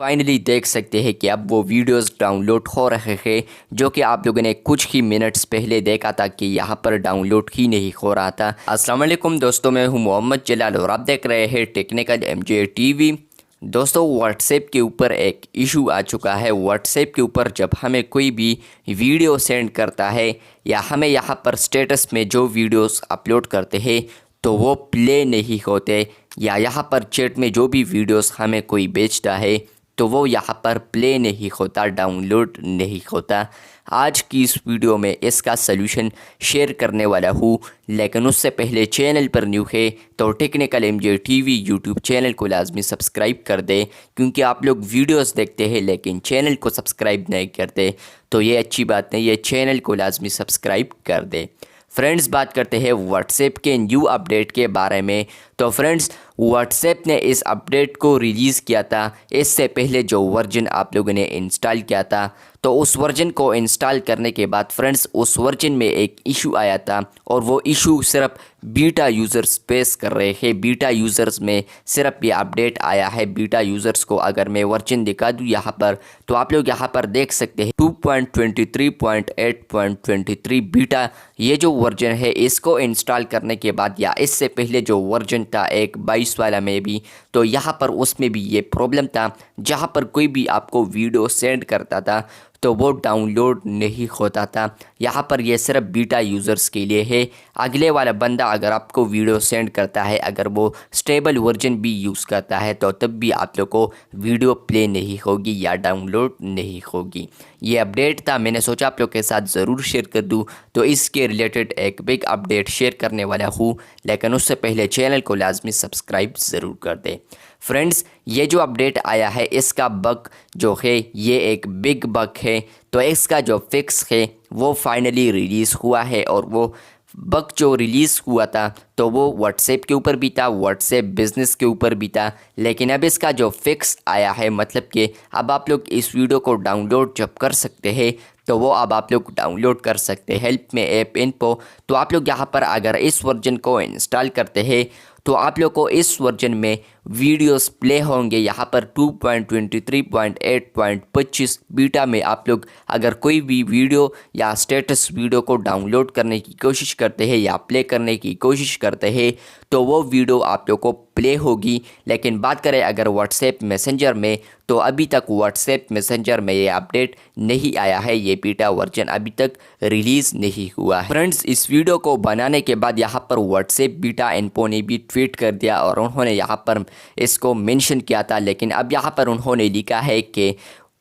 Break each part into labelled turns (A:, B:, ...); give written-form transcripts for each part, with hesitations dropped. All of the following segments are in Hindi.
A: फाइनली देख सकते हैं कि अब वो वीडियोस डाउनलोड हो रहे हैं जो कि आप लोगों ने कुछ ही मिनट्स पहले देखा था कि यहाँ पर डाउनलोड ही नहीं हो रहा था। अस्सलाम वालेकुम दोस्तों, मैं हूँ मोहम्मद जलाल और आप देख रहे हैं टेक्निकल एमजे टीवी। दोस्तों, व्हाट्सएप के ऊपर एक इशू आ चुका है। व्हाट्सएप के ऊपर जब हमें कोई भी वीडियो सेंड करता है या हमें यहाँ पर स्टेटस में जो वीडियोस अपलोड करते हैं तो वो प्ले नहीं होते, या यहाँ पर चैट में जो भी वीडियोस हमें कोई भेजता है तो वो यहाँ पर प्ले नहीं होता, डाउनलोड नहीं होता। आज की इस वीडियो में इसका सलूशन शेयर करने वाला हूँ, लेकिन उससे पहले चैनल पर न्यू है तो technical MJ TV YouTube channel को लाजमी सब्सक्राइब कर दे, क्योंकि आप लोग वीडियोस देखते हैं लेकिन चैनल को सब्सक्राइब नहीं करते, तो ये अच्छी बात नहीं है। चैनल को लाजमी सब्सक्राइब कर दे। फ्रेंड्स, बात करते हैं व्हाट्सएप के न्यू अपडेट के बारे में। तो फ्रेंड्स, व्हाट्सएप ने इस अपडेट को रिलीज़ किया था। इससे पहले जो वर्जन आप लोगों ने इंस्टॉल किया था, तो उस वर्जन को इंस्टॉल करने के बाद फ्रेंड्स उस वर्जन में एक इशू आया था, और वो इशू सिर्फ बीटा यूज़र्स फेस कर रहे हैं। बीटा यूज़र्स में सिर्फ ये अपडेट आया है। बीटा यूज़र्स को अगर मैं वर्जन दिखा दूँ यहाँ पर, तो आप लोग यहाँ पर देख सकते हैं 2.23.8.23 बीटा ये जो वर्जन है, इसको इंस्टॉल करने के बाद या इससे पहले जो वर्जन था एक 22 वाला में भी, तो यहाँ पर उसमें भी ये प्रॉब्लम था। जहाँ पर कोई भी आपको वीडियो सेंड करता था तो वो डाउनलोड नहीं होता था। यहाँ पर ये सिर्फ बीटा यूज़र्स के लिए है। अगले वाला बंदा अगर आपको वीडियो सेंड करता है, अगर वो स्टेबल वर्जन भी यूज़ करता है, तो तब भी आप लोग को वीडियो प्ले नहीं होगी या डाउनलोड नहीं होगी। ये अपडेट था, मैंने सोचा आप लोग के साथ ज़रूर शेयर कर दूँ, तो इसके रिलेटेड एक बिग अपडेट शेयर करने वाला हूँ, लेकिन उससे पहले चैनल को लाजमी सब्सक्राइब ज़रूर कर दें। फ्रेंड्स, ये जो अपडेट आया है इसका बग जो है ये एक बिग बग है, तो इसका जो फिक्स है वो फाइनली रिलीज़ हुआ है। और वो बग जो रिलीज़ हुआ था तो वो व्हाट्सएप के ऊपर भी था, व्हाट्सएप बिज़नेस के ऊपर भी था, लेकिन अब इसका जो फिक्स आया है, मतलब कि अब आप लोग इस वीडियो को डाउनलोड जब कर सकते हैं तो वो अब आप लोग डाउनलोड कर सकते हैं। हेल्प में ऐप इन्फो, तो आप लोग यहाँ पर अगर इस वर्जन को इंस्टॉल करते हैं तो आप लोग को इस वर्जन में वीडियोस प्ले होंगे। यहाँ पर 2.23.8.25 बीटा में आप लोग अगर कोई भी वीडियो या स्टेटस वीडियो को डाउनलोड करने की कोशिश करते हैं या प्ले करने की कोशिश करते हैं तो वो वीडियो आप लोग को प्ले होगी। लेकिन बात करें अगर व्हाट्सएप मैसेंजर में, तो अभी तक व्हाट्सएप मैसेंजर में ये अपडेट नहीं आया है, ये बीटा वर्जन अभी तक रिलीज़ नहीं हुआ है। फ्रेंड्स, इस वीडियो को बनाने के बाद यहाँ पर व्हाट्सएप बीटा इन्फो ने भी ट्वीट कर दिया और उन्होंने यहाँ पर इसको मेंशन किया था, लेकिन अब यहाँ पर उन्होंने लिखा है कि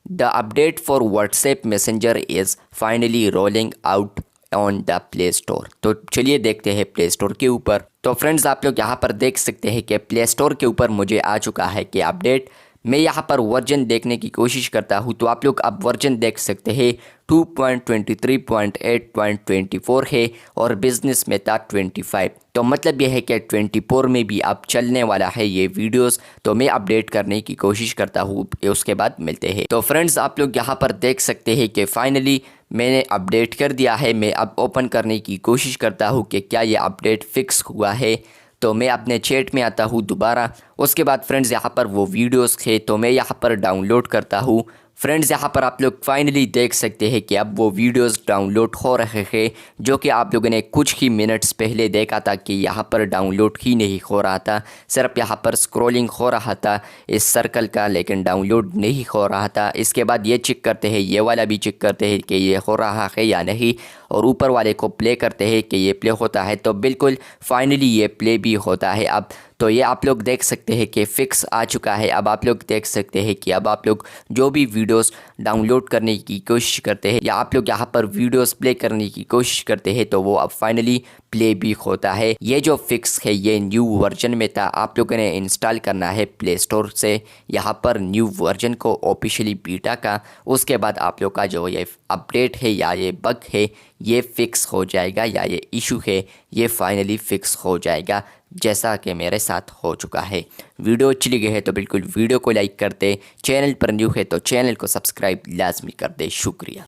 A: the update for WhatsApp messenger is finally rolling out on the play store. तो चलिए देखते हैं प्ले स्टोर के ऊपर। तो फ्रेंड्स, आप लोग यहाँ पर देख सकते हैं कि प्ले स्टोर के ऊपर मुझे आ चुका है कि अपडेट। मैं यहाँ पर वर्जन देखने की कोशिश करता हूँ तो आप लोग अब वर्जन देख सकते हैं 2.23.8.24 है और बिज़नेस में था 25। तो मतलब यह है कि 24 में भी अब चलने वाला है ये वीडियोस। तो मैं अपडेट करने की कोशिश करता हूँ, उसके बाद मिलते हैं। तो फ्रेंड्स, आप लोग यहाँ पर देख सकते हैं कि फाइनली मैंने अपडेट कर दिया है। मैं अब ओपन करने की कोशिश करता हूँ कि क्या ये अपडेट फिक्स हुआ है। तो मैं अपने चैट में आता हूँ दोबारा। उसके बाद फ्रेंड्स यहाँ पर वो वीडियोस थे तो मैं यहाँ पर डाउनलोड करता हूँ। फ्रेंड्स, यहाँ पर आप लोग फाइनली देख सकते हैं कि अब वो वीडियोस डाउनलोड हो रहे हैं जो कि आप लोगों ने कुछ ही मिनट्स पहले देखा था कि यहाँ पर डाउनलोड ही नहीं हो रहा था। सिर्फ यहाँ पर स्क्रॉलिंग हो रहा था इस सर्कल का, लेकिन डाउनलोड नहीं हो रहा था। इसके बाद ये चेक करते हैं, ये वाला भी चेक करते हैं कि ये हो रहा है या नहीं, और ऊपर वाले को प्ले करते हैं कि ये प्ले होता है। तो बिल्कुल फाइनली ये प्ले भी होता है अब। तो ये आप लोग देख सकते हैं कि फ़िक्स आ चुका है। अब आप लोग देख सकते हैं कि अब आप लोग जो भी वीडियोस डाउनलोड करने की कोशिश करते हैं या आप लोग यहाँ पर वीडियोस प्ले करने की कोशिश करते हैं तो वो अब फाइनली प्ले भी होता है। ये जो फिक्स है ये न्यू वर्जन में था। आप लोगों ने इंस्टॉल करना है प्ले स्टोर से यहाँ पर न्यू वर्जन को, ऑफिशियली बीटा का। उसके बाद आप लोग का जो ये अपडेट है या ये बग है ये फिक्स हो जाएगा, या ये इशू है ये फाइनली फिक्स हो जाएगा, जैसा कि मेरे साथ हो चुका है। वीडियो अच्छी लगी है तो बिल्कुल वीडियो को लाइक कर दे। चैनल पर न्यू है तो चैनल को सब्सक्राइब लाजमी कर दे। शुक्रिया।